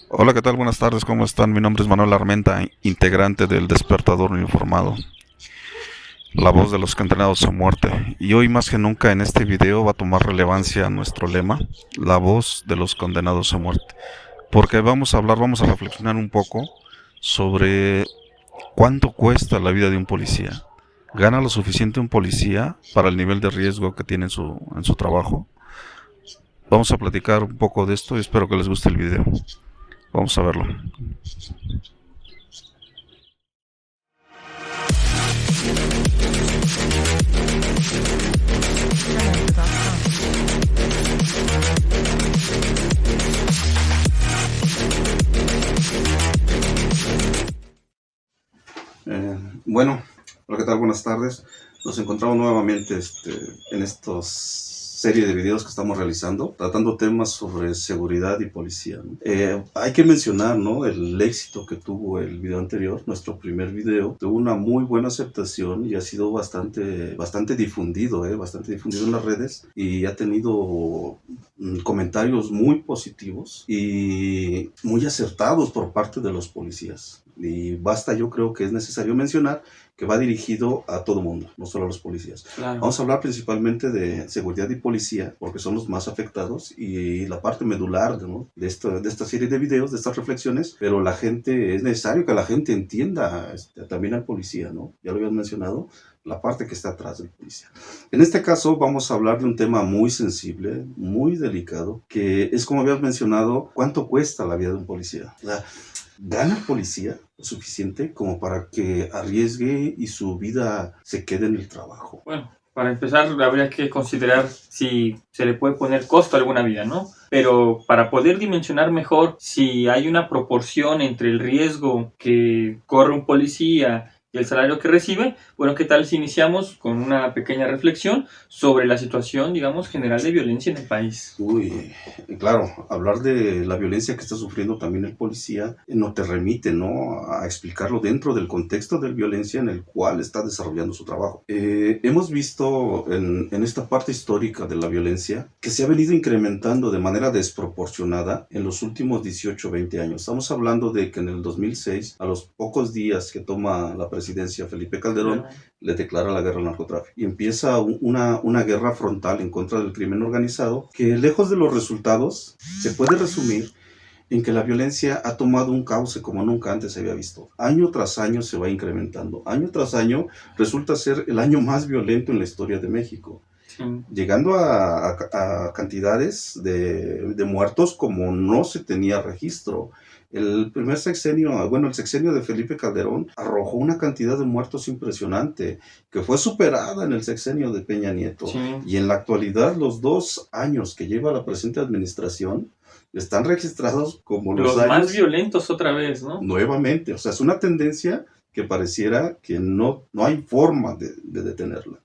Hola, ¿qué tal? Buenas tardes, ¿cómo están? Mi nombre es Manuel Armenta, integrante del Despertador Uniformado, la voz de los condenados a muerte. Y hoy más que nunca en este video va a tomar relevancia nuestro lema, la voz de los condenados a muerte. Porque vamos a reflexionar un poco sobre cuánto cuesta la vida de un policía. ¿Gana lo suficiente un policía para el nivel de riesgo que tiene en su trabajo? Vamos a platicar un poco de esto y espero que les guste el video. Vamos a verlo. Bueno, hola, ¿qué tal? Buenas tardes. Nos encontramos nuevamente en esta serie de videos que estamos realizando, tratando temas sobre seguridad y policía, ¿no? Hay que mencionar, ¿no?, el éxito que tuvo el video anterior. Nuestro primer video tuvo una muy buena aceptación y ha sido bastante difundido, bastante difundido en las redes, y ha tenido comentarios muy positivos y muy acertados por parte de los policías. Y basta, yo creo que es necesario mencionar que va dirigido a todo mundo, no solo a los policías. Claro. Vamos a hablar principalmente de seguridad y policía, porque son los más afectados y la parte medular, ¿no?, de esta serie de videos, de estas reflexiones. Pero es necesario que la gente entienda también al policía, ¿no? Ya lo habías mencionado, la parte que está atrás del policía. En este caso vamos a hablar de un tema muy sensible, muy delicado, que es, como habías mencionado, ¿cuánto cuesta la vida de un policía? O sea, ¿gana el policía lo suficiente como para que arriesgue y su vida se quede en el trabajo? Bueno, para empezar habría que considerar si se le puede poner costo a alguna vida, ¿no? Pero para poder dimensionar mejor si hay una proporción entre el riesgo que corre un policía y el salario que recibe, bueno, ¿qué tal si iniciamos con una pequeña reflexión sobre la situación, digamos, general de violencia en el país? Uy, claro, hablar de la violencia que está sufriendo también el policía no te remite, ¿no?, a explicarlo dentro del contexto de violencia en el cual está desarrollando su trabajo. Hemos visto en esta parte histórica de la violencia que se ha venido incrementando de manera desproporcionada en los últimos 18 o 20 años. Estamos hablando de que en el 2006, a los pocos días que toma la presidencia Felipe Calderón, Claro. le declara la guerra al narcotráfico. Y empieza una guerra frontal en contra del crimen organizado que, lejos de los resultados, se puede resumir en que la violencia ha tomado un cauce como nunca antes se había visto. Año tras año se va incrementando. Año tras año resulta ser el año más violento en la historia de México, Sí. llegando a cantidades de muertos como no se tenía registro. El sexenio de Felipe Calderón arrojó una cantidad de muertos impresionante, que fue superada en el sexenio de Peña Nieto. Sí. Y en la actualidad, los 2 años que lleva la presente administración están registrados como Los años más violentos otra vez, ¿no? nuevamente. O sea, es una tendencia que pareciera que no hay forma de detenerla.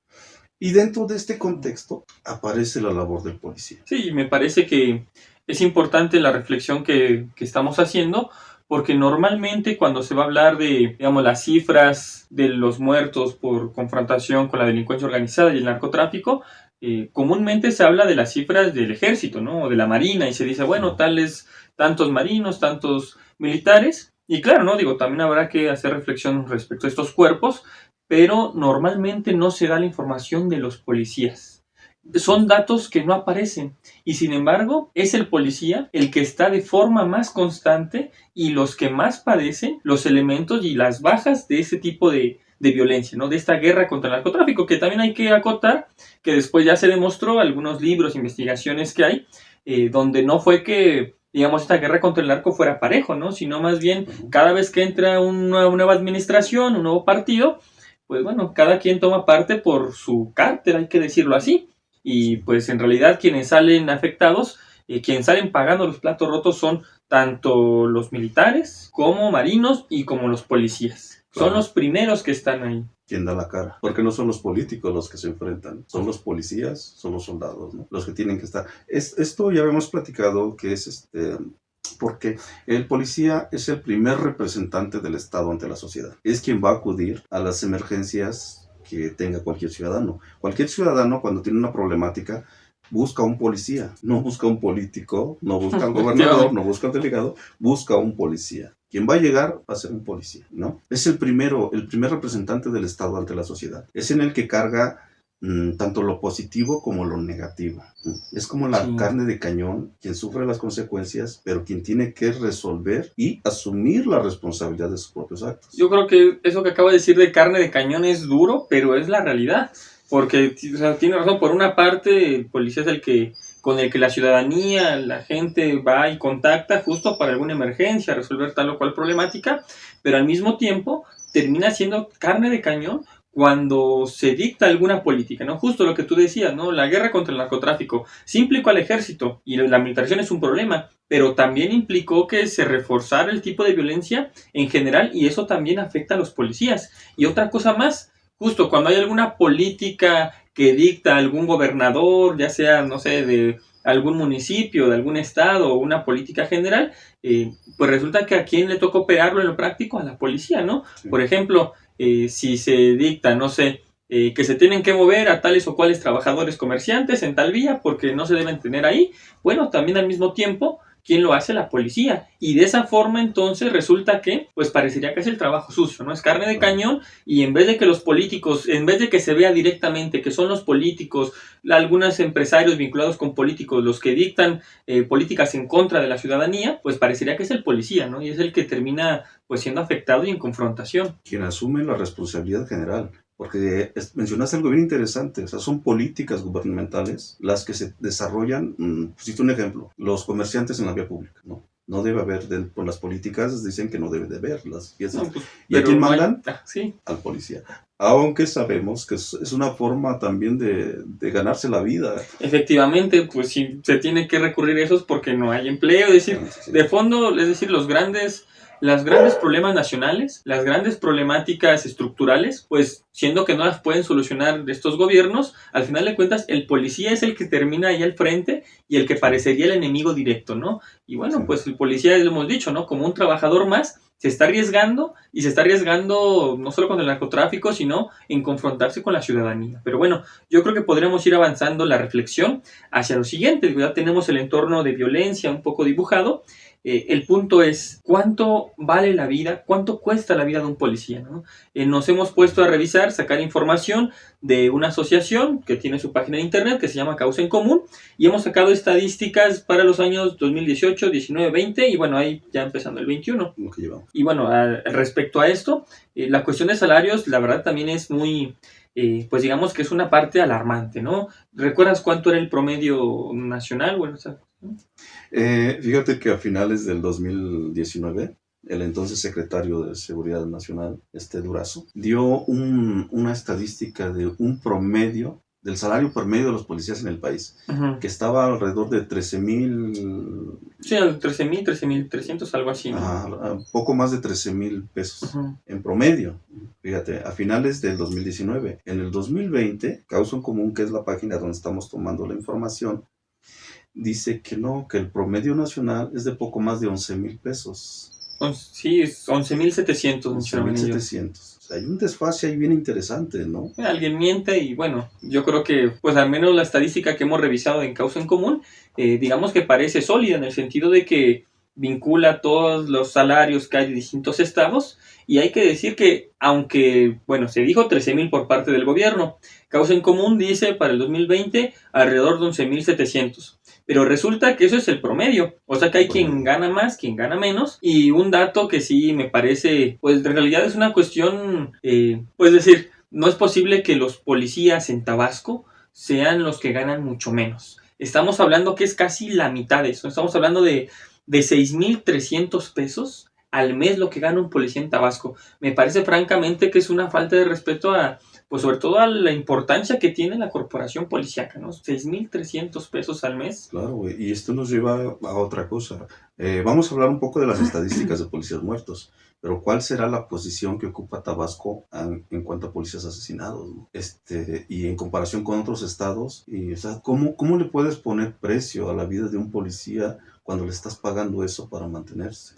Y dentro de este contexto aparece la labor del policía. Sí, me parece que es importante la reflexión que estamos haciendo, porque normalmente cuando se va a hablar de, digamos, las cifras de los muertos por confrontación con la delincuencia organizada y el narcotráfico, comúnmente se habla de las cifras del ejército, ¿no?, o de la marina, y se dice, bueno, tales, tantos marinos, tantos militares, y claro, ¿no?, digo, también habrá que hacer reflexión respecto a estos cuerpos, pero normalmente no se da la información de los policías. Son datos que no aparecen, y sin embargo es el policía el que está de forma más constante y los que más padecen los elementos y las bajas de ese tipo de violencia, ¿no?, de esta guerra contra el narcotráfico, que también hay que acotar que después ya se demostró, algunos libros, investigaciones que hay, donde no fue que, digamos, esta guerra contra el narco fuera parejo, ¿no?, sino más bien cada vez que entra una nueva administración, un nuevo partido, pues bueno, cada quien toma parte por su cárter, hay que decirlo así. Y pues en realidad quienes salen afectados, quienes salen pagando los platos rotos son tanto los militares como marinos y como los policías. Claro. Son los primeros que están ahí. Quien da la cara, porque no son los políticos los que se enfrentan, son los policías, son los soldados, ¿no?, los que tienen que estar. Esto ya habíamos platicado que es porque el policía es el primer representante del Estado ante la sociedad. Es quien va a acudir a las emergencias que tenga cualquier ciudadano. Cualquier ciudadano, cuando tiene una problemática, busca un policía, no busca un político, no busca al gobernador, no busca al delegado, busca un policía. Quien va a llegar va a ser un policía, ¿no? Es el primer representante del Estado ante la sociedad. Es en el que carga tanto lo positivo como lo negativo. Es como la carne de cañón, quien sufre las consecuencias, pero quien tiene que resolver y asumir la responsabilidad de sus propios actos. Yo creo que eso que acabo de decir de carne de cañón es duro, pero es la realidad. Porque, o sea, tiene razón, por una parte, el policía es el que, con el que la ciudadanía, la gente va y contacta justo para alguna emergencia, resolver tal o cual problemática, pero al mismo tiempo termina siendo carne de cañón cuando se dicta alguna política, ¿no? Justo lo que tú decías, ¿no? La guerra contra el narcotráfico sí implicó al ejército y la militarización es un problema, pero también implicó que se reforzara el tipo de violencia en general y eso también afecta a los policías. Y otra cosa más, justo cuando hay alguna política que dicta algún gobernador, ya sea, no sé, de algún municipio, de algún estado o una política general, pues resulta que a quién le toca operarlo en lo práctico, a la policía, ¿no? Sí. Por ejemplo, si se dicta, no sé, que se tienen que mover a tales o cuales trabajadores comerciantes en tal vía porque no se deben tener ahí, bueno, también al mismo tiempo, ¿quién lo hace? La policía. Y de esa forma entonces resulta que pues parecería que es el trabajo sucio, ¿no? Es carne de cañón y en vez de que los políticos, en vez de que se vea directamente que son los políticos, algunos empresarios vinculados con políticos los que dictan políticas en contra de la ciudadanía, pues parecería que es el policía, ¿no? Y es el que termina pues siendo afectado y en confrontación. Quien asume la responsabilidad general. Porque mencionaste algo bien interesante, o sea, son políticas gubernamentales las que se desarrollan, pusiste un ejemplo, los comerciantes en la vía pública, ¿no? No debe haber, por las políticas dicen que no debe de haber las piezas. No, pues, ¿y a quién mandan? Sí. Al policía. Aunque sabemos que es una forma también de ganarse la vida. Efectivamente, pues si se tiene que recurrir a eso es porque no hay empleo, es decir, sí. De fondo, es decir, los grandes problemas nacionales, las grandes problemáticas estructurales, pues siendo que no las pueden solucionar estos gobiernos, al final de cuentas el policía es el que termina ahí al frente y el que parecería el enemigo directo, ¿no? Y bueno, sí. Pues el policía, lo hemos dicho, ¿no? Como un trabajador más, se está arriesgando y se está arriesgando no solo con el narcotráfico, sino en confrontarse con la ciudadanía. Pero bueno, yo creo que podríamos ir avanzando la reflexión hacia lo siguiente. Ya tenemos el entorno de violencia un poco dibujado. El punto es, ¿cuánto vale la vida? ¿Cuánto cuesta la vida de un policía? ¿No? Nos hemos puesto a revisar, sacar información de una asociación que tiene su página de internet que se llama Causa en Común y hemos sacado estadísticas para los años 2018, 19, 20 y bueno, ahí ya empezando el 21. Y bueno, respecto a esto, la cuestión de salarios, la verdad también es muy... pues digamos que es una parte alarmante, ¿no? ¿Recuerdas cuánto era el promedio nacional? Bueno, o sea, ¿no? Fíjate que a finales del 2019, el entonces secretario de Seguridad Nacional, Durazo, dio una estadística de un promedio, del salario promedio de los policías en el país, que estaba alrededor de 13,000... Sí, 13,300, algo así, ¿no? Poco más de 13,000 pesos en promedio. Fíjate, a finales del 2019. En el 2020, Causa en Común, que es la página donde estamos tomando la información, dice que no, que el promedio nacional es de poco más de 11,000 pesos. Sí, es 11,700. 11,700. O sea, hay un desfase ahí bien interesante, ¿no? Alguien miente y bueno, yo creo que pues al menos la estadística que hemos revisado en Causa en Común, digamos que parece sólida en el sentido de que vincula todos los salarios que hay de distintos estados y hay que decir que aunque, bueno, se dijo 13,000 por parte del gobierno, Causa en Común dice para el 2020 alrededor de 11,700. Pero resulta que eso es el promedio, o sea que hay quien gana más, quien gana menos, y un dato que sí me parece, pues en realidad es una cuestión, pues decir, no es posible que los policías en Tabasco sean los que ganan mucho menos. Estamos hablando que es casi la mitad de eso, estamos hablando de 6,300 pesos al mes lo que gana un policía en Tabasco. Me parece francamente que es una falta de respeto a... pues sobre todo a la importancia que tiene la corporación policíaca, ¿no? 6,300 pesos al mes. Claro, güey, y esto nos lleva a otra cosa. Vamos a hablar un poco de las estadísticas de policías muertos, pero ¿cuál será la posición que ocupa Tabasco en cuanto a policías asesinados, ¿no? Y en comparación con otros estados, y, o sea, ¿cómo le puedes poner precio a la vida de un policía cuando le estás pagando eso para mantenerse?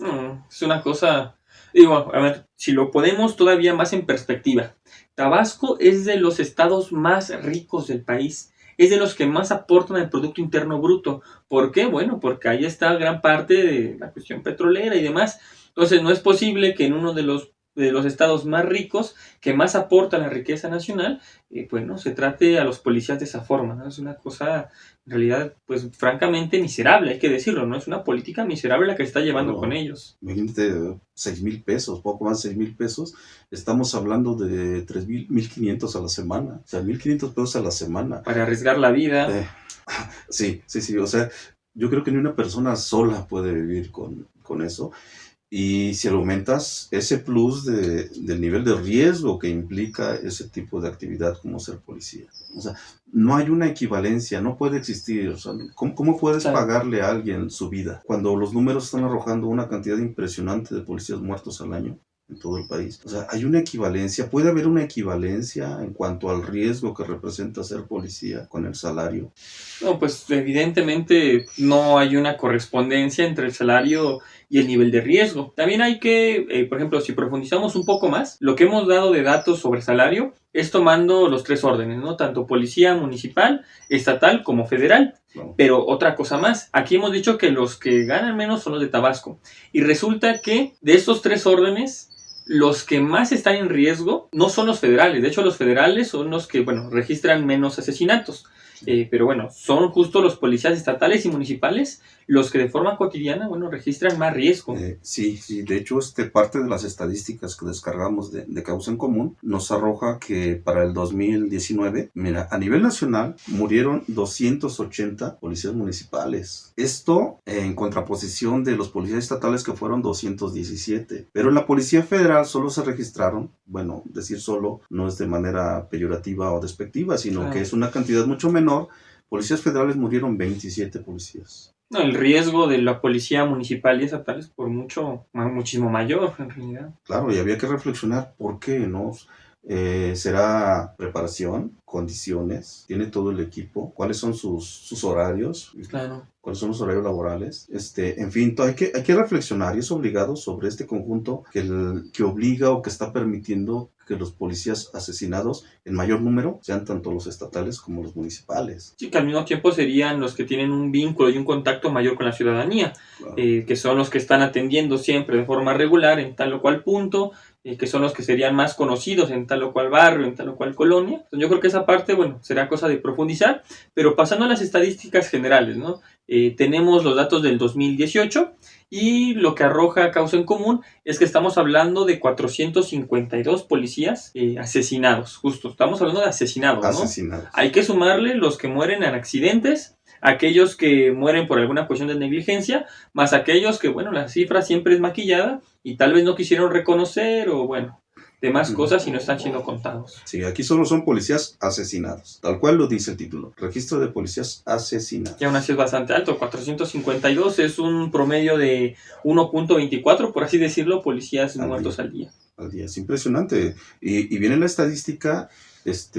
Es una cosa... Digo, a ver, si lo ponemos todavía más en perspectiva, Tabasco es de los estados más ricos del país. es de los que más aportan al Producto Interno Bruto. ¿Por qué? Bueno, porque ahí está gran parte de la cuestión petrolera y demás. Entonces no es posible que en uno de los estados más ricos, que más aporta a la riqueza nacional, pues no se trate a los policías de esa forma, ¿no? Es una cosa, en realidad, pues francamente miserable, hay que decirlo, ¿no? Es una política miserable la que se está llevando con ellos. Imagínate, 6,000 pesos, poco más de 6,000 pesos. Estamos hablando de 3,000, 1,500 a la semana. O sea, 1,500 pesos a la semana. Para arriesgar la vida. Sí. O sea, yo creo que ni una persona sola puede vivir con eso. Y si aumentas ese plus del nivel de riesgo que implica ese tipo de actividad como ser policía. O sea, no hay una equivalencia, no puede existir. O sea, ¿cómo puedes pagarle a alguien su vida cuando los números están arrojando una cantidad impresionante de policías muertos al año en todo el país? O sea, hay una equivalencia, puede haber una equivalencia en cuanto al riesgo que representa ser policía con el salario. No, pues evidentemente no hay una correspondencia entre el salario y el nivel de riesgo. También hay que, por ejemplo, si profundizamos un poco más, lo que hemos dado de datos sobre salario es tomando los 3 órdenes, ¿no? Tanto policía municipal, estatal como federal. Claro. Pero otra cosa más, aquí hemos dicho que los que ganan menos son los de Tabasco. Y resulta que de estos 3 órdenes, los que más están en riesgo no son los federales. De hecho, los federales son los que, bueno, registran menos asesinatos. Pero bueno, son justo los policías estatales y municipales los que de forma cotidiana, bueno, registran más riesgo. Sí, de hecho, parte de las estadísticas que descargamos de Causa en Común nos arroja que para el 2019, mira, a nivel nacional murieron 280 policías municipales. Esto en contraposición de los policías estatales que fueron 217. Pero en la Policía Federal solo se registraron, bueno, decir solo no es de manera peyorativa o despectiva, sino que es una cantidad mucho menor. Policías federales murieron 27 policías. No, el riesgo de la policía municipal y estatal es por muchísimo mayor, en realidad. Claro, y había que reflexionar por qué, ¿no? ¿Será preparación, condiciones? ¿Tiene todo el equipo? ¿Cuáles son sus horarios? Claro. ¿Cuáles son los horarios laborales? En fin, hay que reflexionar y es obligado sobre este conjunto que obliga o que está permitiendo que los policías asesinados en mayor número sean tanto los estatales como los municipales. Sí, que al mismo tiempo serían los que tienen un vínculo y un contacto mayor con la ciudadanía, claro. Que son los que están atendiendo siempre de forma regular en tal o cual punto, que son los que serían más conocidos en tal o cual barrio, en tal o cual colonia. Entonces, yo creo que esa parte, bueno, será cosa de profundizar, pero pasando a las estadísticas generales, ¿no? Tenemos los datos del 2018 y lo que arroja Causa en Común es que estamos hablando de 452 policías asesinados, justo, estamos hablando de asesinados, ¿no? Asesinados. Hay que sumarle los que mueren en accidentes, aquellos que mueren por alguna cuestión de negligencia, más aquellos que, bueno, la cifra siempre es maquillada y tal vez no quisieron reconocer o, bueno, demás cosas y no están siendo contados. Sí, aquí solo son policías asesinados, tal cual lo dice el título, registro de policías asesinados. Y aún así es bastante alto, 452 es un promedio de 1.24, por así decirlo, policías muertos al día. Al día, es impresionante. Y viene la estadística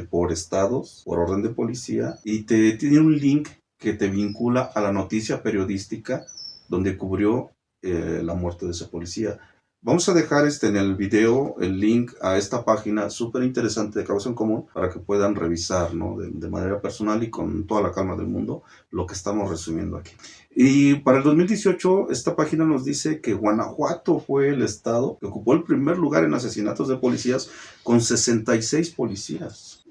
por estados, por orden de policía, y tiene un link que te vincula a la noticia periodística donde cubrió la muerte de ese policía. Vamos a dejar en el video el link a esta página súper interesante de Causa en Común para que puedan revisar, ¿no? de manera personal y con toda la calma del mundo lo que estamos resumiendo aquí. Y para el 2018 esta página nos dice que Guanajuato fue el estado que ocupó el primer lugar en asesinatos de policías con 66 policías.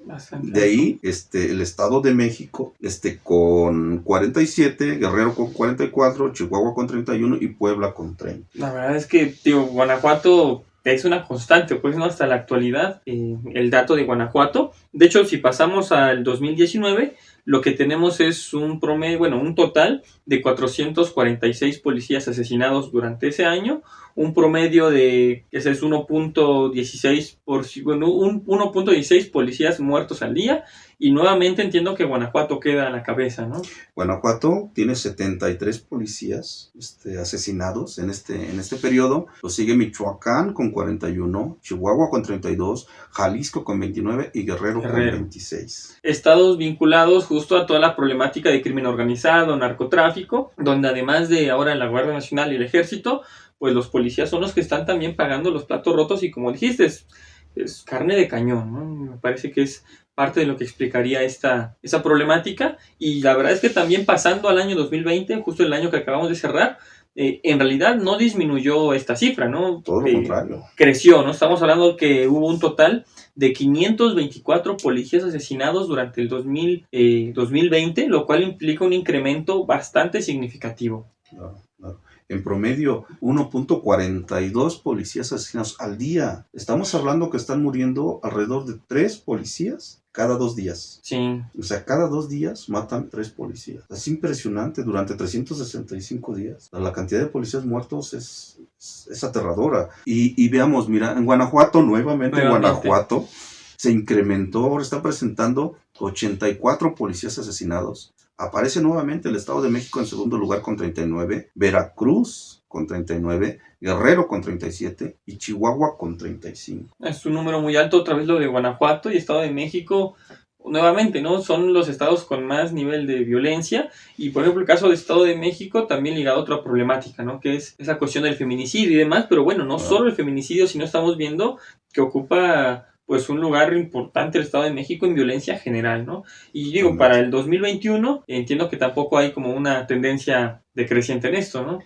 De ahí el Estado de México con 47, Guerrero con 44, Chihuahua con 31 y Puebla con 30. La verdad es que, Guanajuato es una constante, pues no hasta la actualidad, el dato de Guanajuato. De hecho, si pasamos al 2019, lo que tenemos es un promedio, un total de 446 policías asesinados durante ese año, un promedio de, ese es 1.16 policías muertos al día, y nuevamente entiendo que Guanajuato queda a la cabeza, ¿no? Guanajuato tiene 73 policías asesinados en este periodo. Lo sigue Michoacán con 41, Chihuahua con 32, Jalisco con 29 y Guerrero con 26. Estados vinculados justo a toda la problemática de crimen organizado, narcotráfico, donde además de ahora la Guardia Nacional y el Ejército, pues los policías son los que están también pagando los platos rotos y como dijiste, es carne de cañón, ¿no? Me parece que es parte de lo que explicaría esa problemática. Y la verdad es que también pasando al año 2020, justo el año que acabamos de cerrar, en realidad no disminuyó esta cifra, ¿no? Todo lo contrario. Creció, ¿no? Estamos hablando que hubo un total de 524 policías asesinados durante el 2020, lo cual implica un incremento bastante significativo. Claro, claro. En promedio, 1.42 policías asesinados al día. Estamos hablando que están muriendo alrededor de 3 policías cada 2 días. Sí. O sea, cada 2 días matan 3 policías. Es impresionante, durante 365 días. La cantidad de policías muertos es aterradora. Y veamos, mira, en Guanajuato, nuevamente en Guanajuato, se incrementó, ahora está presentando 84 policías asesinados. Aparece nuevamente el Estado de México en segundo lugar con 39, Veracruz con 39, Guerrero con 37 y Chihuahua con 35. Es un número muy alto, otra vez lo de Guanajuato y Estado de México, nuevamente, ¿no? Son los estados con más nivel de violencia y, por ejemplo, el caso de Estado de México también ligado a otra problemática, ¿no? Que es esa cuestión del feminicidio y demás, pero bueno, no solo el feminicidio, sino estamos viendo que ocupa pues un lugar importante el Estado de México en violencia general, ¿no? Y digo, para el 2021 entiendo que tampoco hay como una tendencia decreciente en esto, ¿no?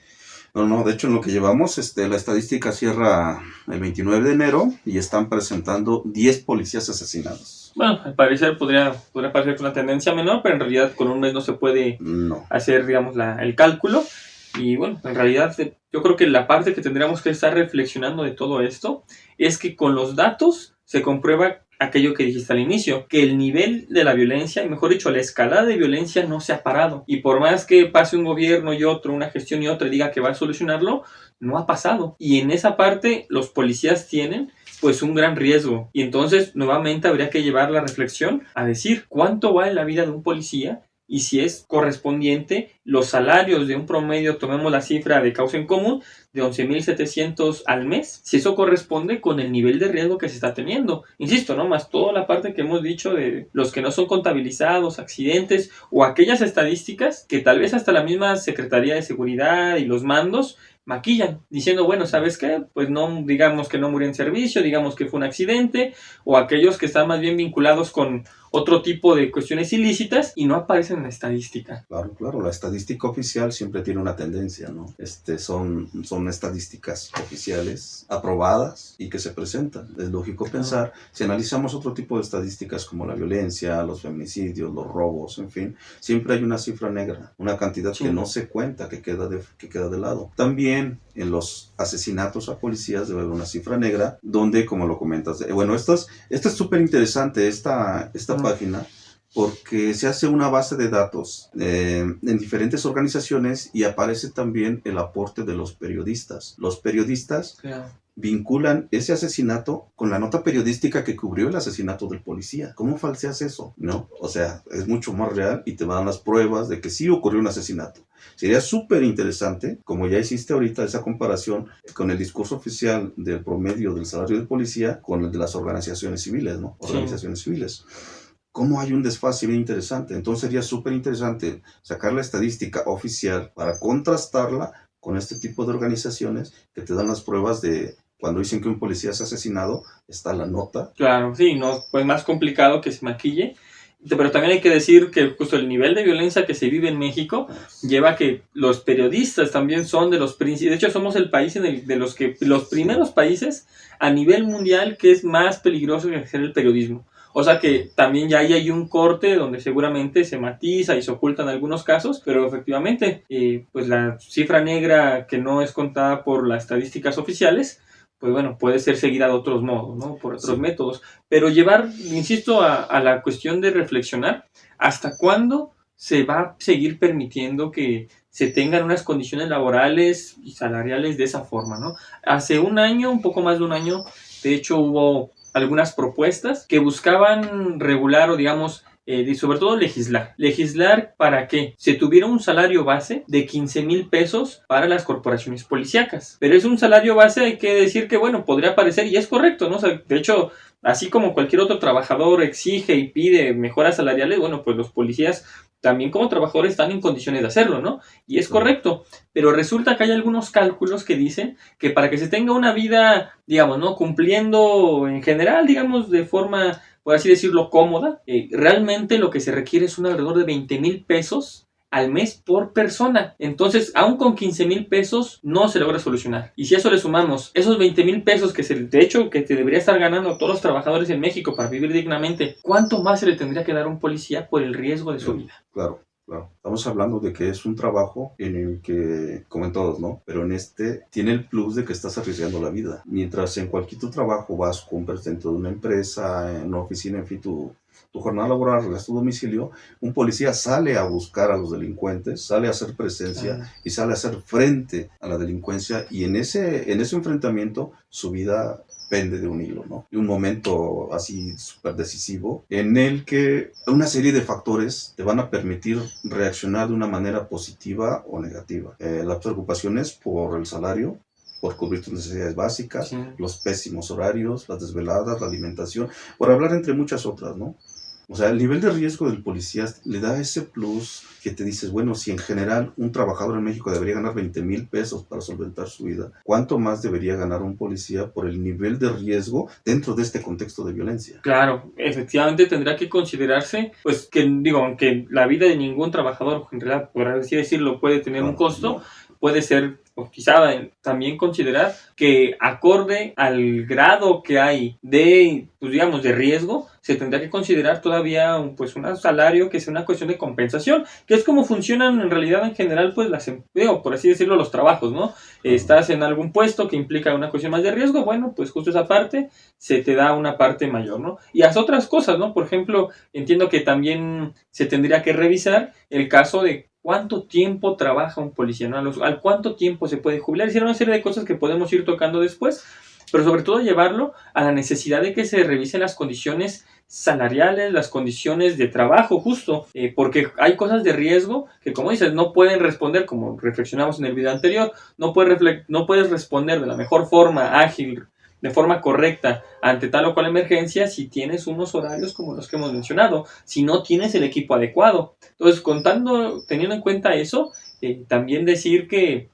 No, de hecho en lo que llevamos, la estadística cierra el 29 de enero y están presentando 10 policías asesinados. Bueno, al parecer podría parecer una tendencia menor, pero en realidad con un mes no se puede hacer, digamos, el cálculo. Y bueno, en realidad yo creo que la parte que tendríamos que estar reflexionando de todo esto es que con los datos se comprueba aquello que dijiste al inicio, que el nivel de la violencia, y mejor dicho, la escalada de violencia no se ha parado. Y por más que pase un gobierno y otro, una gestión y otra, y diga que va a solucionarlo, no ha pasado. Y en esa parte los policías tienen pues un gran riesgo. Y entonces nuevamente habría que llevar la reflexión a decir cuánto vale la vida de un policía y si es correspondiente los salarios de un promedio, tomemos la cifra de causa en común, de 11,700 al mes, si eso corresponde con el nivel de riesgo que se está teniendo. Insisto, ¿no? Más toda la parte que hemos dicho de los que no son contabilizados, accidentes o aquellas estadísticas que tal vez hasta la misma Secretaría de Seguridad y los mandos maquillan, diciendo, bueno, ¿sabes qué? Pues no, digamos que no murió en servicio, digamos que fue un accidente, o aquellos que están más bien vinculados con otro tipo de cuestiones ilícitas y no aparecen en la estadística. Claro, la estadística oficial siempre tiene una tendencia, ¿no? Son estadísticas oficiales aprobadas y que se presentan. Es lógico pensar, si analizamos otro tipo de estadísticas como la violencia, los feminicidios, los robos, en fin, siempre hay una cifra negra, una cantidad que no se cuenta, que queda de lado. También en los asesinatos a policías debe haber una cifra negra, donde, como lo comentas, bueno, esto es súper interesante, esta página, porque se hace una base de datos en diferentes organizaciones y aparece también el aporte de los periodistas. Los periodistas vinculan ese asesinato con la nota periodística que cubrió el asesinato del policía. ¿Cómo falseas eso? ¿No? O sea, es mucho más real y te dan las pruebas de que sí ocurrió un asesinato. Sería súper interesante, como ya hiciste ahorita, esa comparación con el discurso oficial del promedio del salario del policía con el de las organizaciones civiles, ¿no? Organizaciones civiles. ¿Cómo hay un desfase bien interesante? Entonces sería súper interesante sacar la estadística oficial para contrastarla con este tipo de organizaciones que te dan las pruebas de cuando dicen que un policía es asesinado, está la nota. Claro, sí, no, pues más complicado que se maquille. Pero también hay que decir que justo el nivel de violencia que se vive en México lleva a que los periodistas también son de los principales. De hecho, somos el país de los primeros países a nivel mundial que es más peligroso ejercer el periodismo. O sea que también ya ahí hay un corte donde seguramente se matiza y se ocultan algunos casos, pero efectivamente, pues la cifra negra que no es contada por las estadísticas oficiales, pues bueno, puede ser seguida de otros modos, ¿no? Por otros métodos. Pero llevar, insisto, a la cuestión de reflexionar, ¿hasta cuándo se va a seguir permitiendo que se tengan unas condiciones laborales y salariales de esa forma, ¿no? Hace un año, un poco más de un año, de hecho hubo algunas propuestas que buscaban regular o digamos, sobre todo legislar. ¿Legislar para que se tuviera un salario base de 15,000 pesos para las corporaciones policíacas? Pero es un salario base, hay que decir que, bueno, podría parecer, y es correcto, ¿no? O sea, de hecho, así como cualquier otro trabajador exige y pide mejoras salariales, bueno, pues los policías también como trabajadores están en condiciones de hacerlo, ¿no? Y es correcto, pero resulta que hay algunos cálculos que dicen que para que se tenga una vida, digamos, ¿no? Cumpliendo en general, digamos, de forma por así decirlo, cómoda, realmente lo que se requiere es un alrededor de 20,000 pesos al mes por persona. Entonces, aún con 15,000 pesos no se logra solucionar. Y si a eso le sumamos esos 20,000 pesos de hecho, que te debería estar ganando todos los trabajadores en México para vivir dignamente, ¿cuánto más se le tendría que dar a un policía por el riesgo de su vida? Claro. Claro. Estamos hablando de que es un trabajo en el que, como en todos, ¿no? Pero en este tiene el plus de que estás arriesgando la vida. Mientras en cualquier tu trabajo vas, cumples dentro de una empresa, en una oficina, en fin, tu jornada laboral, regresas a tu domicilio, un policía sale a buscar a los delincuentes, sale a hacer presencia y sale a hacer frente a la delincuencia, y en ese enfrentamiento su vida pende de un hilo, ¿no? Y un momento así súper decisivo en el que una serie de factores te van a permitir reaccionar de una manera positiva o negativa. Las preocupaciones por el salario, por cubrir tus necesidades básicas, los pésimos horarios, las desveladas, la alimentación, por hablar entre muchas otras, ¿no? O sea, el nivel de riesgo del policía le da ese plus que te dices, bueno, si en general un trabajador en México debería ganar 20,000 pesos para solventar su vida, ¿cuánto más debería ganar un policía por el nivel de riesgo dentro de este contexto de violencia? Claro, efectivamente tendrá que considerarse, pues que digo, aunque la vida de ningún trabajador, en realidad, por así decirlo, puede tener un costo, puede ser, o quizá también considerar que acorde al grado que hay de, pues digamos, de riesgo, se tendrá que considerar todavía un salario que sea una cuestión de compensación, que es como funcionan en realidad en general, pues por así decirlo, los trabajos, ¿no? Estás en algún puesto que implica una cuestión más de riesgo, bueno, pues justo esa parte se te da una parte mayor, ¿no? Y haz otras cosas, ¿no? Por ejemplo, entiendo que también se tendría que revisar el caso de cuánto tiempo trabaja un policía, ¿no? Al cuánto tiempo se puede jubilar. Hicieron una serie de cosas que podemos ir tocando después, pero sobre todo llevarlo a la necesidad de que se revisen las condiciones salariales, las condiciones de trabajo, justo, porque hay cosas de riesgo que, como dices, no pueden responder, como reflexionamos en el video anterior, no puedes responder de la mejor forma, ágil, de forma correcta ante tal o cual emergencia si tienes unos horarios como los que hemos mencionado, si no tienes el equipo adecuado. Entonces, teniendo en cuenta eso, también decir que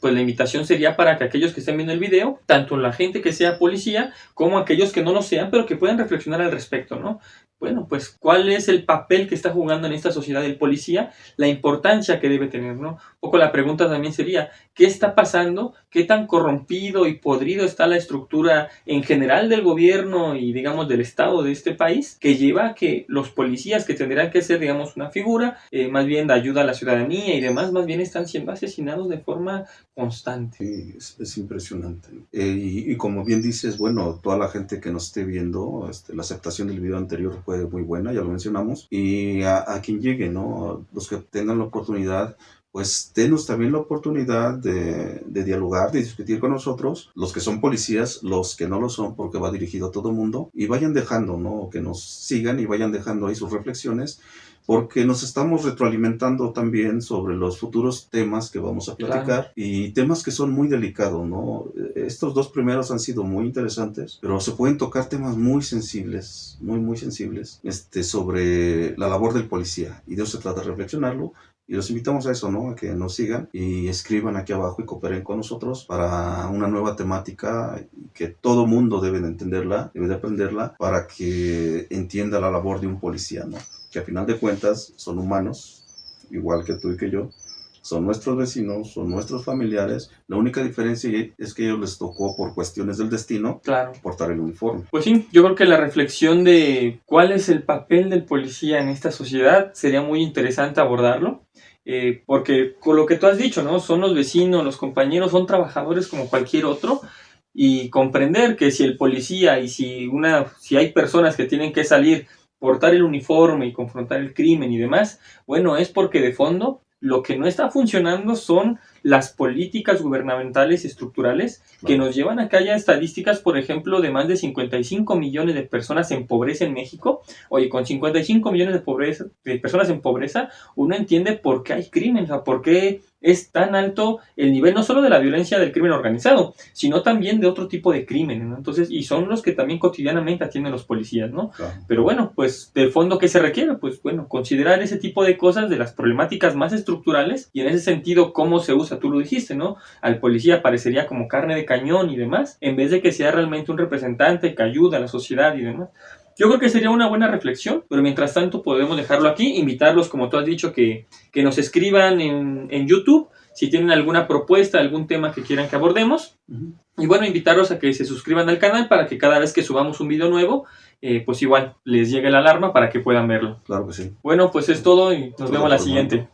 pues la invitación sería para que aquellos que estén viendo el video, tanto la gente que sea policía como aquellos que no lo sean, pero que puedan reflexionar al respecto, ¿no? Bueno, pues, ¿cuál es el papel que está jugando en esta sociedad el policía? La importancia que debe tener, ¿no? Un poco la pregunta también sería, ¿qué está pasando? ¿Qué tan corrompido y podrido está la estructura en general del gobierno y, digamos, del Estado de este país, que lleva a que los policías, que tendrían que ser, digamos, una figura más bien de ayuda a la ciudadanía y demás, más bien están siendo asesinados de forma constante? Sí, es impresionante. Y como bien dices, bueno, toda la gente que nos esté viendo, la aceptación del video anterior fue muy buena, ya lo mencionamos, y a quien llegue, ¿no? Los que tengan la oportunidad, pues denos también la oportunidad de dialogar, de discutir con nosotros, los que son policías, los que no lo son, porque va dirigido a todo mundo, y vayan dejando, ¿no? Que nos sigan y vayan dejando ahí sus reflexiones, porque nos estamos retroalimentando también sobre los futuros temas que vamos a platicar, claro, y temas que son muy delicados, ¿no? Estos dos primeros han sido muy interesantes, pero se pueden tocar temas muy sensibles, muy sensibles, sobre la labor del policía, y de eso se trata de reflexionarlo. Y los invitamos a eso, ¿no? A que nos sigan y escriban aquí abajo y cooperen con nosotros para una nueva temática que todo mundo debe de entenderla, debe de aprenderla para que entienda la labor de un policía, ¿no? Que a final de cuentas son humanos, igual que tú y que yo. Son nuestros vecinos, son nuestros familiares. La única diferencia es que a ellos les tocó, por cuestiones del destino, claro, portar el uniforme. Pues sí, yo creo que la reflexión de cuál es el papel del policía en esta sociedad sería muy interesante abordarlo, porque con lo que tú has dicho, ¿no? Son los vecinos, los compañeros, son trabajadores como cualquier otro, y comprender que si el policía y si hay personas que tienen que salir, portar el uniforme y confrontar el crimen y demás, bueno, es porque de fondo lo que no está funcionando son las políticas gubernamentales y estructurales que nos llevan a que haya estadísticas, por ejemplo, de más de 55 millones de personas en pobreza en México. Oye, con 55 millones de personas en pobreza, uno entiende por qué hay crimen, o sea, por qué es tan alto el nivel no solo de la violencia del crimen organizado, sino también de otro tipo de crimen, ¿no? Entonces, y son los que también cotidianamente atienden los policías, ¿no? Claro. Pero bueno, pues de fondo, ¿qué se requiere? Pues bueno, considerar ese tipo de cosas, de las problemáticas más estructurales, y en ese sentido, cómo se usa, tú lo dijiste, ¿no? Al policía parecería como carne de cañón y demás, en vez de que sea realmente un representante que ayuda a la sociedad y demás. Yo creo que sería una buena reflexión, pero mientras tanto podemos dejarlo aquí, invitarlos, como tú has dicho, que nos escriban en YouTube si tienen alguna propuesta, algún tema que quieran que abordemos. Y bueno, invitarlos a que se suscriban al canal para que cada vez que subamos un video nuevo, pues igual les llegue la alarma para que puedan verlo. Claro que sí. Bueno, pues es todo y nos vemos la siguiente.